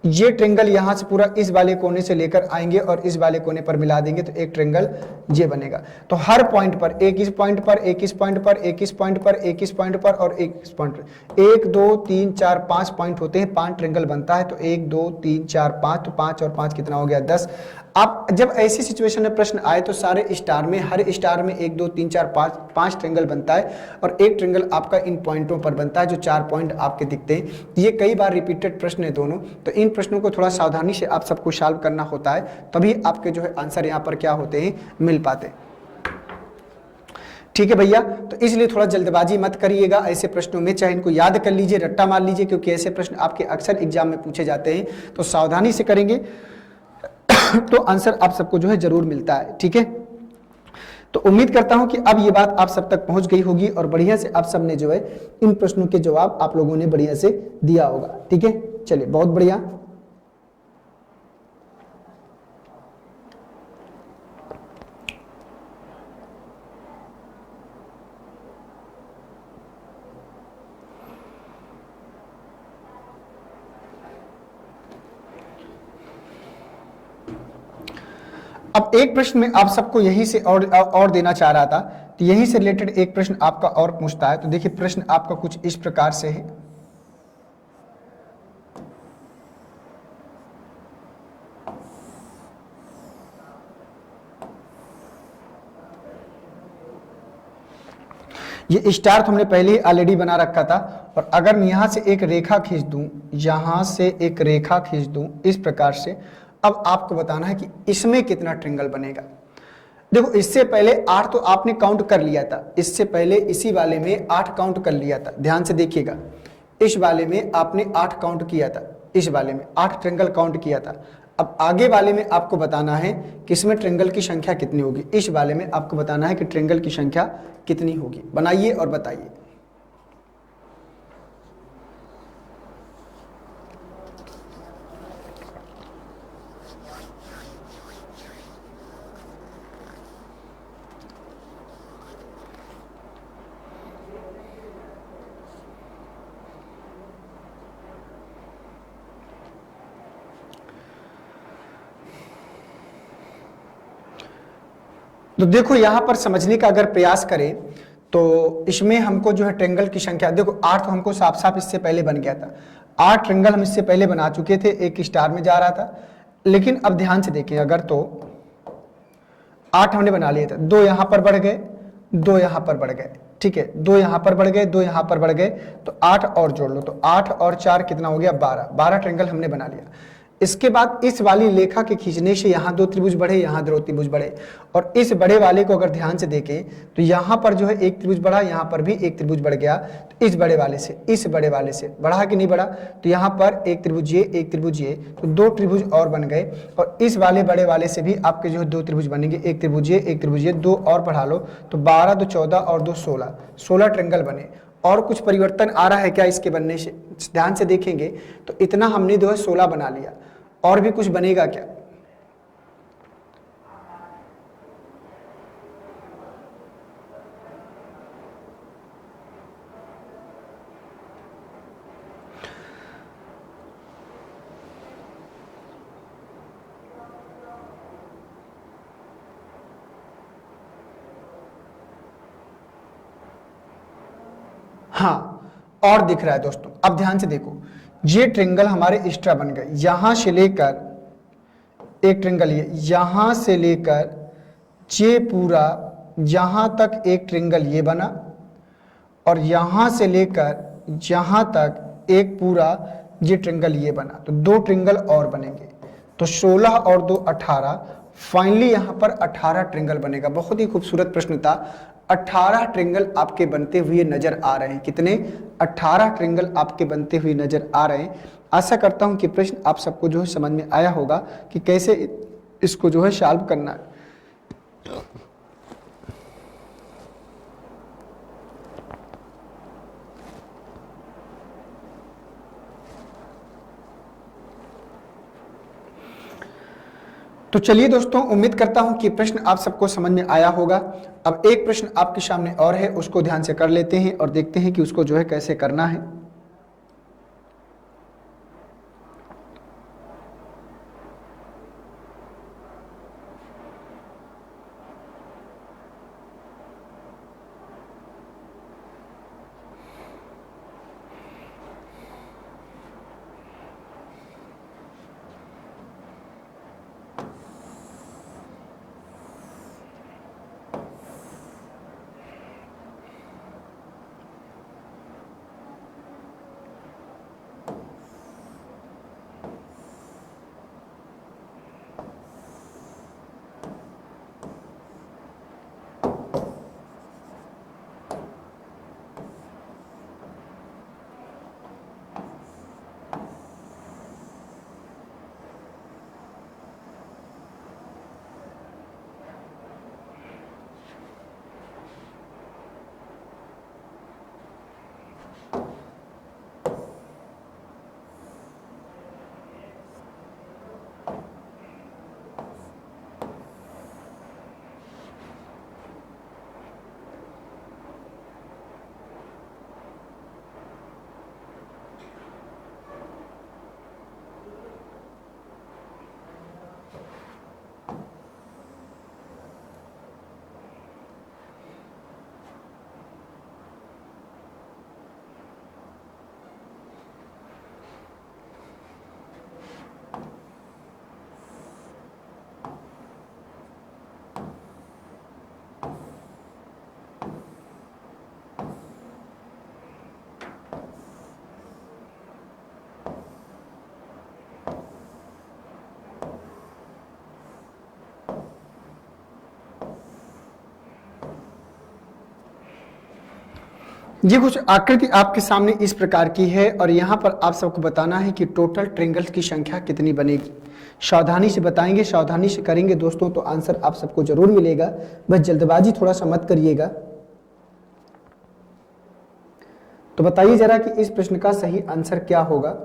ये ट्रायंगल यहां से पूरा इस वाले कोने से लेकर आएंगे और इस वाले कोने पर मिला देंगे तो एक ट्रायंगल ये बनेगा। तो हर पॉइंट पर, एक इस पॉइंट पर, एक इस पॉइंट पर, एक इस पॉइंट पर, एक इस पॉइंट पर और एक इस पॉइंट पर, 1 2 3 4 5 पॉइंट होते हैं, 5 ट्रायंगल बनता है। तो 1 2 3 4 5, तो 5 और 5 कितना हो गया, 10। आप जब ऐसी सिचुएशन में प्रश्न आए तो सारे स्टार में, हर स्टार में 1 2 3 4 5 ट्रायंगल बनता है और एक ट्रायंगल आपका इन पॉइंटों पर बनता है, जो 4 पॉइंट आपके दिखते हैं। ये कई बार रिपीटेड प्रश्न है दोनों, तो इन प्रश्नों को थोड़ा सावधानी से आप सबको सॉल्व करना होता है, तभी आपके जो है आंसर यहाँ पर क्या होते हैं, मिल पाते हैं, ठीक है भैया। तो इसलिए थोड़ा जल्दबाजी मत करिएगा ऐसे प्रश्नों में, चाहे इनको याद कर लीजिए, रट्टा मार लीजिए, क्योंकि ऐसे प्रश्न आपके अक्सर एग्जाम में पूछे जाते हैं। तो सावधानी से करेंगे तो आंसर आप सबको जो है जरूर मिलता है, ठीक है। तो उम्मीद करता हूं कि अब ये बात आप सब तक पहुंच गई होगी और बढ़िया से आप सबने जो है इन प्रश्नों के जवाब आप लोगों ने बढ़िया से दिया होगा, ठीक है। चलिए बहुत बढ़िया। अब एक प्रश्न में आप सबको यहीं से और देना चाह रहा था, तो यहीं से रिलेटेड एक प्रश्न आपका और पूछता है। तो देखिए प्रश्न आपका कुछ इस प्रकार से है, ये स्टार तो हमने पहले ही ऑलरेडी बना रखा था, और अगर मैं यहां से एक रेखा खींच दूं, यहां से एक रेखा खींच दूं इस प्रकार से, अब आपको बताना है कि इसमें कितना ट्रायंगल बनेगा। देखो इससे पहले 8 तो आपने काउंट कर लिया था, इससे पहले इसी वाले में 8 काउंट कर लिया था, ध्यान से देखिएगा, इस वाले में आपने 8 काउंट किया था, इस वाले में 8 ट्रायंगल काउंट किया था। अब आगे वाले में आपको बताना है कि इसमें ट्रायंगल की संख्या कितनी होगी, इस वाले में आपको बताना है कि ट्रायंगल की संख्या कितनी होगी। बनाइए और बताइए। तो देखो यहां पर समझने का अगर प्रयास करें तो इसमें हमको जो है ट्रायंगल की संख्या, देखो 8 तो हमको साफ साफ इससे पहले बन गया था, 8 ट्रायंगल हम इससे पहले बना चुके थे, एक स्टार में जा रहा था। लेकिन अब ध्यान से देखिए, अगर तो 8 हमने बना लिए थे, 2 यहां पर बढ़ गए, 2 यहां पर बढ़ गए, ठीक है, 2 यहां पर बढ़ गए, 2 यहां पर बढ़ गए, तो 8 और जोड़ लो, तो 8 और 4 कितना हो गया, 12 ट्रायंगल हमने बना लिया। इसके बाद इस वाली रेखा के खींचने से यहाँ दो त्रिभुज बढ़े, यहाँ दो त्रिभुज बढ़े, और इस बड़े वाले को अगर ध्यान से देखें तो यहाँ पर जो है एक त्रिभुज बढ़ा, यहाँ पर भी एक त्रिभुज बढ़ गया। तो इस बड़े वाले से, इस बड़े वाले से बढ़ा कि नहीं बढ़ा, तो यहाँ पर एक त्रिभुज ये, एक त्रिभुज ये, तो दो त्रिभुज और बन गए। और इस वाले बड़े वाले से भी आपके जो है दो त्रिभुज बनेंगे, एक त्रिभुज ये, एक त्रिभुज ये, दो और बढ़ा लो तो 12, 2 14 और 2 16, 16 ट्रायंगल बने। और कुछ परिवर्तन आ रहा है क्या इसके बनने से? ध्यान से देखेंगे तो इतना हमने जो है 16 बना लिया, और भी कुछ बनेगा क्या? हाँ, और दिख रहा है दोस्तों। अब ध्यान से देखो, ये ट्रायंगल हमारे एक्स्ट्रा बन गए, यहां से लेकर एक ट्रायंगल ये, यहां से लेकर ये पूरा यहां तक एक ट्रायंगल ये बना, और यहां से लेकर यहां तक एक पूरा ये ट्रायंगल ये बना। तो दो ट्रायंगल और बनेंगे, तो 16 और 2 18, फाइनली यहां पर 18 ट्रायंगल बनेगा। बहुत ही खूबसूरत प्रश्न था। 18 ट्रायंगल आपके बनते हुए नजर आ रहे हैं। कितने? 18 ट्रायंगल आपके बनते हुए नजर आ रहे हैं। आशा करता हूं कि प्रश्न आप सबको जो है समझ में आया होगा कि कैसे इसको जो है सॉल्व करना है। तो चलिए दोस्तों, उम्मीद करता हूं कि प्रश्न आप सबको समझ में आया होगा। अब एक प्रश्न आपके सामने और है, उसको ध्यान से कर लेते हैं और देखते हैं कि उसको जो है कैसे करना है। ये कुछ आकृति आपके सामने इस प्रकार की है, और यहाँ पर आप सबको बताना है कि टोटल ट्रायंगल्स की संख्या कितनी बनेगी। सावधानी से बताएंगे, सावधानी से करेंगे दोस्तों, तो आंसर आप सबको जरूर मिलेगा। बस जल्दबाजी थोड़ा सा मत करिएगा। तो बताइए जरा कि इस प्रश्न का सही आंसर क्या होगा।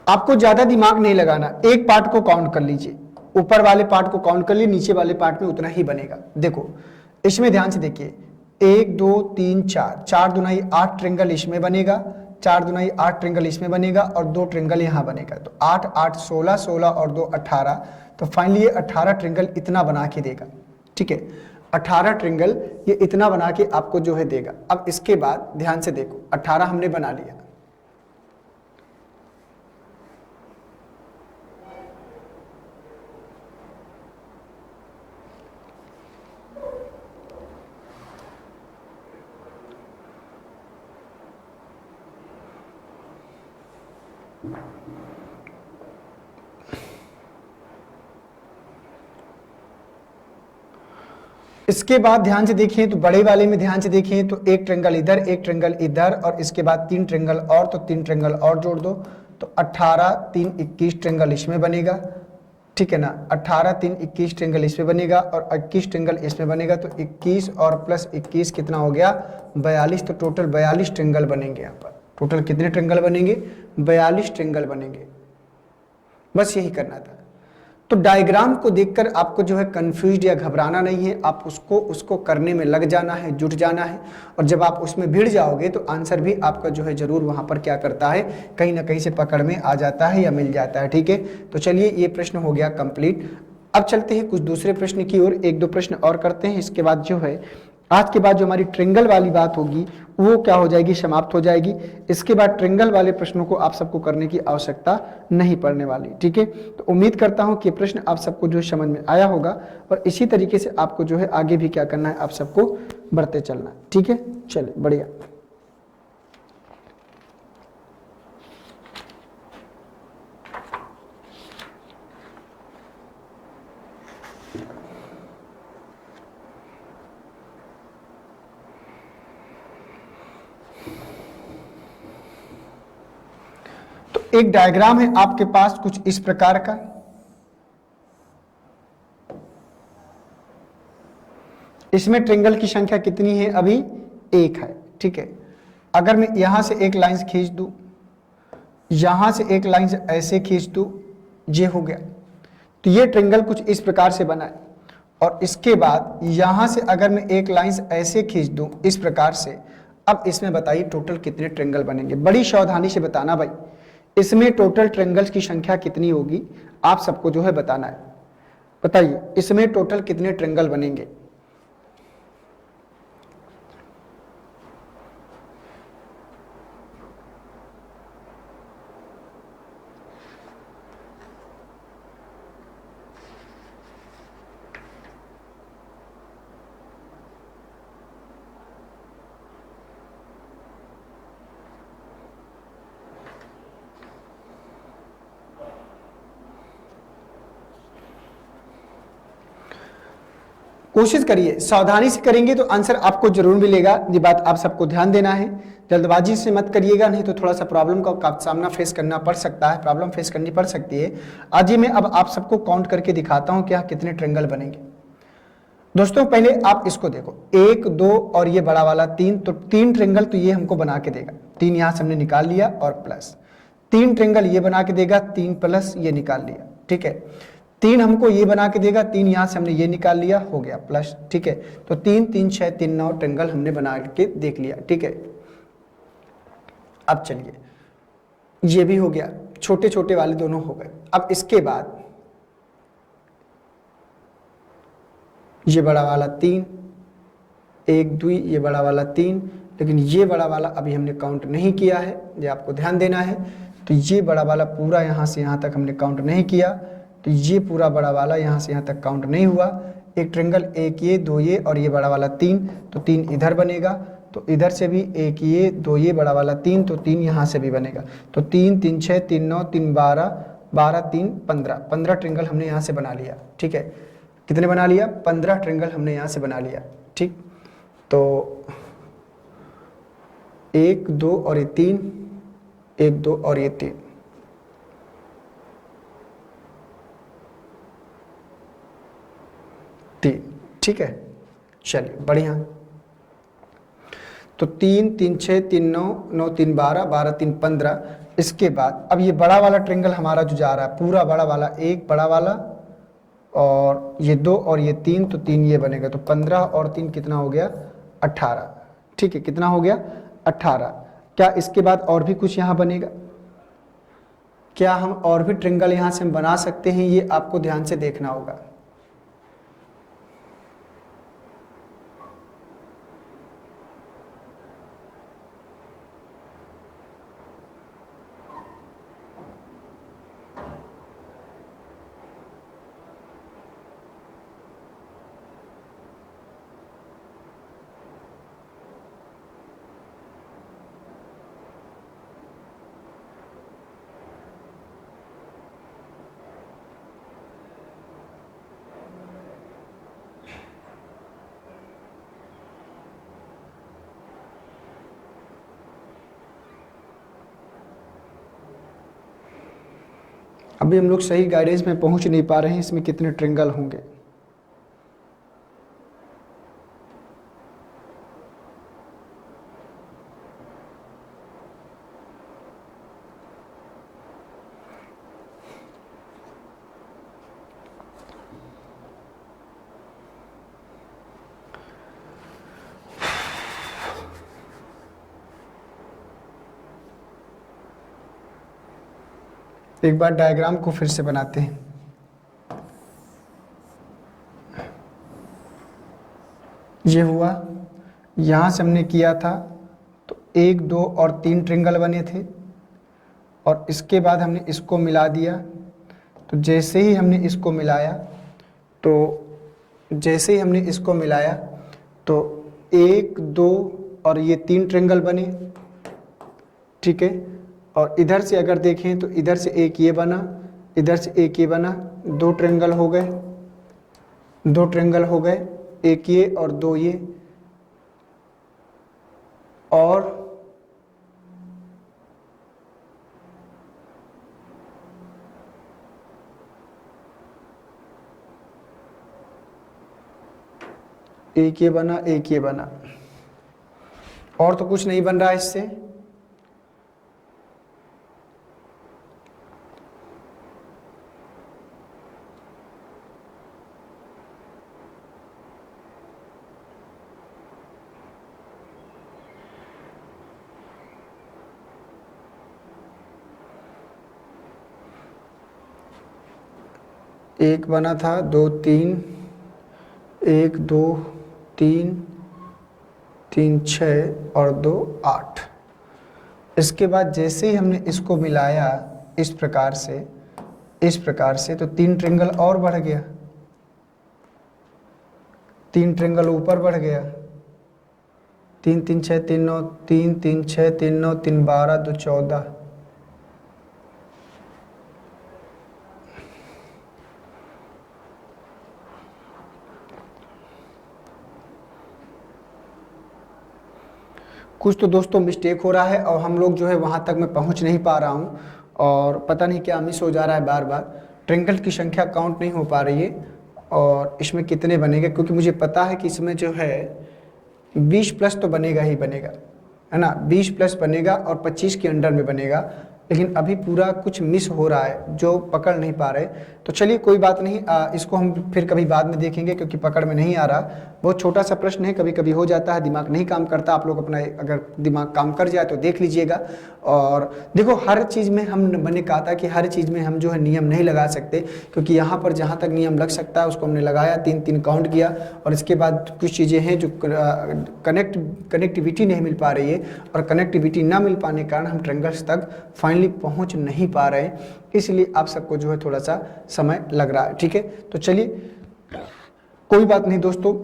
आपको ज्यादा दिमाग नहीं लगाना, एक पार्ट को काउंट कर लीजिए, ऊपर वाले पार्ट को काउंट कर लीजिए, नीचे वाले पार्ट में उतना ही बनेगा। देखो इसमें ध्यान से देखिए, 1 2 3 4, 4 दुनाई 8 ट्रायंगल इसमें बनेगा, 4 दुनाई 8 ट्रायंगल इसमें बनेगा, और 2 ट्रायंगल यहाँ बनेगा। तो 8 8 16, 16 और 2 18, तो फाइनली ये 18 ट्रायंगल इतना बना के देगा। ठीक है, 18 ट्रिंगल ये इतना बना के आपको जो है देगा। अब इसके बाद ध्यान से देखो, 18 हमने बना लिया, इसके बाद ध्यान से देखिए तो बड़े वाले में ध्यान से देखिए तो एक ट्रेंगल इधर, एक ट्रेंगल इधर, और इसके बाद 3 ट्रेंगल और, तो 3 ट्रेंगल और जोड़ दो तो 18 3 21 ट्रेंगल इसमें बनेगा, ठीक है ना। 18 3 21 ट्रेंगल इसमें बनेगा और 21 ट्रेंगल इसमें बनेगा, तो 21 और प्लस 21 कितना हो गया 42, तो टोटल 42 ट्रेंगल बनेंगे। यहाँ पर टोटल कितने ट्रेंगल बनेंगे 42 ट्रेंगल बनेंगे। बस यही करना था। तो डायग्राम को देखकर आपको जो है कंफ्यूज या घबराना नहीं है, आप उसको करने में लग जाना है, जुट जाना है, और जब आप उसमें भिड़ जाओगे तो आंसर भी आपका जो है जरूर वहां पर क्या करता है, कहीं ना कहीं से पकड़ में आ जाता है या मिल जाता है, ठीक है। तो चलिए ये प्रश्न हो गया कंप्लीट। अब चलते हैं कुछ दूसरे प्रश्न की ओर, एक दो प्रश्न और करते हैं, इसके बाद जो है आज के बाद जो हमारी ट्रिंगल वाली बात होगी वो क्या हो जाएगी, समाप्त हो जाएगी। इसके बाद ट्रिंगल वाले प्रश्नों को आप सबको करने की आवश्यकता नहीं पड़ने वाली, ठीक है। तो उम्मीद करता हूं कि प्रश्न आप सबको जो समझ में आया होगा, और इसी तरीके से आपको जो है आगे भी क्या करना है, आप सबको बढ़ते चलना है, ठीक है। चलिए बढ़िया। एक डायग्राम है आपके पास कुछ इस प्रकार का, इसमें ट्रिंगल की संख्या कितनी है, अभी 1 है, ठीक है। अगर मैं यहां से एक लाइन खींच दूं, यहां से एक लाइन ऐसे खींच दूं, ये हो गया। तो ये ट्रिंगल कुछ इस प्रकार से बना है, और इसके बाद यहां से अगर मैं एक लाइन ऐसे खींच दूं इस प्रकार से, अब इसमें बताइए टोटल कितने ट्रिंगल बनेंगे। बड़ी सावधानी से बताना भाई, इसमें टोटल ट्रिंगल्स की संख्या कितनी होगी आप सबको जो है बताना है। बताइए इसमें टोटल कितने ट्रिंगल बनेंगे। कोशिश करिए, सावधानी से करेंगे तो आंसर आपको जरूर मिलेगा, ये बात आप सबको ध्यान देना है। जल्दबाजी से मत करिएगा, नहीं तो थोड़ा सा प्रॉब्लम का सामना फेस करना पड़ सकता है, प्रॉब्लम फेस करनी पड़ सकती है। आज ही मैं अब आप सबको काउंट करके दिखाता हूं कि कितने ट्रिंगल बनेंगे। दोस्तों पहले आप इसको देखो, 1 2 और ये बड़ा वाला 3, तो 3 ट्रिंगल तो ये हमको बना के देगा। 3 यहां से हमने निकाल लिया और प्लस 3 ट्रिंगल ये बना के देगा, 3 प्लस ये निकाल लिया, ठीक है। 3 हमको ये बना के देगा, 3 यहां से हमने ये निकाल लिया, हो गया प्लस, ठीक है। तो 3 3 6 3 9 ट्रिंगल हमने बना के देख लिया, ठीक है। अब चलिए ये भी हो गया, छोटे छोटे वाले दोनों हो गए। अब इसके बाद ये बड़ा वाला 3, 1 2, ये बड़ा वाला 3, लेकिन ये बड़ा वाला अभी हमने काउंट नहीं किया है, ये आपको ध्यान देना है। तो ये बड़ा वाला पूरा यहाँ से यहाँ तक हमने काउंट नहीं किया, तो ये पूरा बड़ा वाला यहाँ से यहाँ तक काउंट नहीं हुआ। एक ट्रिंगल, 1 ये 2 ये और ये बड़ा वाला 3, तो 3 इधर बनेगा, तो इधर से भी 1 ये 2 ये बड़ा वाला 3, तो 3 यहाँ से भी बनेगा। तो 3 3 6 3 9 3 12 12 3 15, 15 ट्रिंगल हमने यहाँ से बना लिया, ठीक है। कितने बना लिया, 15 ट्रिंगल हमने यहाँ से बना लिया, ठीक। तो 1 2 और ये 3, 1 2 और ये 3, ठीक है। चलिए बढ़िया। तो 3 3 6 3 9 9 3 12 12 3 15। इसके बाद अब ये बड़ा वाला ट्रिंगल हमारा जो जा रहा है, पूरा बड़ा वाला, एक बड़ा वाला और ये 2 और ये 3, तो 3 ये बनेगा। तो 15 और 3 कितना हो गया, 18, ठीक है। कितना हो गया, 18। क्या इसके बाद और भी कुछ यहाँ बनेगा, क्या हम और भी ट्रिंगल यहाँ से हम बना सकते हैं, ये आपको ध्यान से देखना होगा। अभी हम लोग सही गाइडेंस में पहुंच नहीं पा रहे हैं, इसमें कितने ट्रिंगल होंगे। एक बार डायग्राम को फिर से बनाते हैं। ये हुआ, यहाँ से हमने किया था तो 1 2 और 3 ट्रिंगल बने थे, और इसके बाद हमने इसको मिला दिया। तो जैसे ही हमने इसको मिलाया तो 1 2 और ये 3 ट्रिंगल बने, ठीक है। और इधर से अगर देखें तो इधर से एक ये बना, इधर से एक ये बना, 2 ट्रिंगल हो गए, 2 ट्रिंगल हो गए, एक ये और 2 ये, और एक ये बना, एक ये बना, और तो कुछ नहीं बन रहा है इससे। एक बना था 2 3, 1 2 3 3 6 और 2 8। इसके बाद जैसे ही हमने इसको मिलाया इस प्रकार से तो 3 ट्रिंगल और बढ़ गया, 3 ट्रिंगल ऊपर बढ़ गया। 3 3 6 3 9, 3 3 6 3 9 3 12 2 14। कुछ तो दोस्तों मिस्टेक हो रहा है और हम लोग जो है वहाँ तक मैं पहुँच नहीं पा रहा हूँ, और पता नहीं क्या मिस हो जा रहा है बार बार। ट्रिंगल की संख्या काउंट नहीं हो पा रही है, और इसमें कितने बनेंगे, क्योंकि मुझे पता है कि इसमें जो है 20 प्लस तो बनेगा ही बनेगा, है ना। 20 प्लस बनेगा और 25 के अंडर में बनेगा, लेकिन अभी पूरा कुछ मिस हो रहा है जो पकड़ नहीं पा रहे। तो चलिए कोई बात नहीं, इसको हम फिर कभी बाद में देखेंगे, क्योंकि पकड़ में नहीं आ रहा। बहुत छोटा सा प्रश्न है, कभी कभी हो जाता है, दिमाग नहीं काम करता। आप लोग अपना अगर दिमाग काम कर जाए तो देख लीजिएगा। और देखो, हर चीज़ में मैंने कहा था कि हर चीज़ में हम जो है नियम नहीं लगा सकते, क्योंकि यहाँ पर जहाँ तक नियम लग सकता है उसको हमने लगाया, 3 3 काउंट किया। और इसके बाद कुछ चीज़ें हैं जो कनेक्टिविटी नहीं मिल पा रही है, और कनेक्टिविटी ना मिल पाने के कारण हम ट्रायंगल्स तक फाइनली पहुँच नहीं पा रहे, इसलिए आप सबको जो है थोड़ा सा समय लग रहा है, ठीक है। तो चलिए कोई बात नहीं दोस्तों,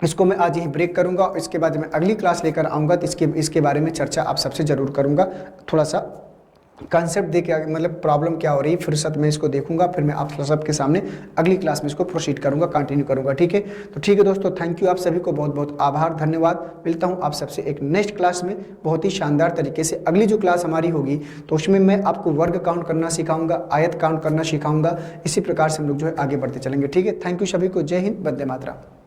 इसको मैं आज यहीं ब्रेक करूंगा, और इसके बाद मैं अगली क्लास लेकर आऊँगा तो इसके बारे में चर्चा आप सबसे ज़रूर करूंगा। थोड़ा सा कॉन्सेप्ट दे के, मतलब प्रॉब्लम क्या हो रही है, फुर्सत में इसको देखूंगा, फिर मैं आप सबके सामने अगली क्लास में इसको प्रोसीड करूंगा, कंटिन्यू करूंगा, ठीक है। तो ठीक है दोस्तों, थैंक यू, आप सभी को बहुत बहुत आभार, धन्यवाद। मिलता हूं आप सबसे एक नेक्स्ट क्लास में बहुत ही शानदार तरीके से। अगली जो क्लास हमारी होगी तो उसमें मैं आपको वर्ग काउंट करना सिखाऊंगा, आयत काउंट करना सिखाऊंगा। इसी प्रकार से हम लोग जो है आगे बढ़ते चलेंगे, ठीक है। थैंक यू सभी को, जय हिंद, वंदे मातरम।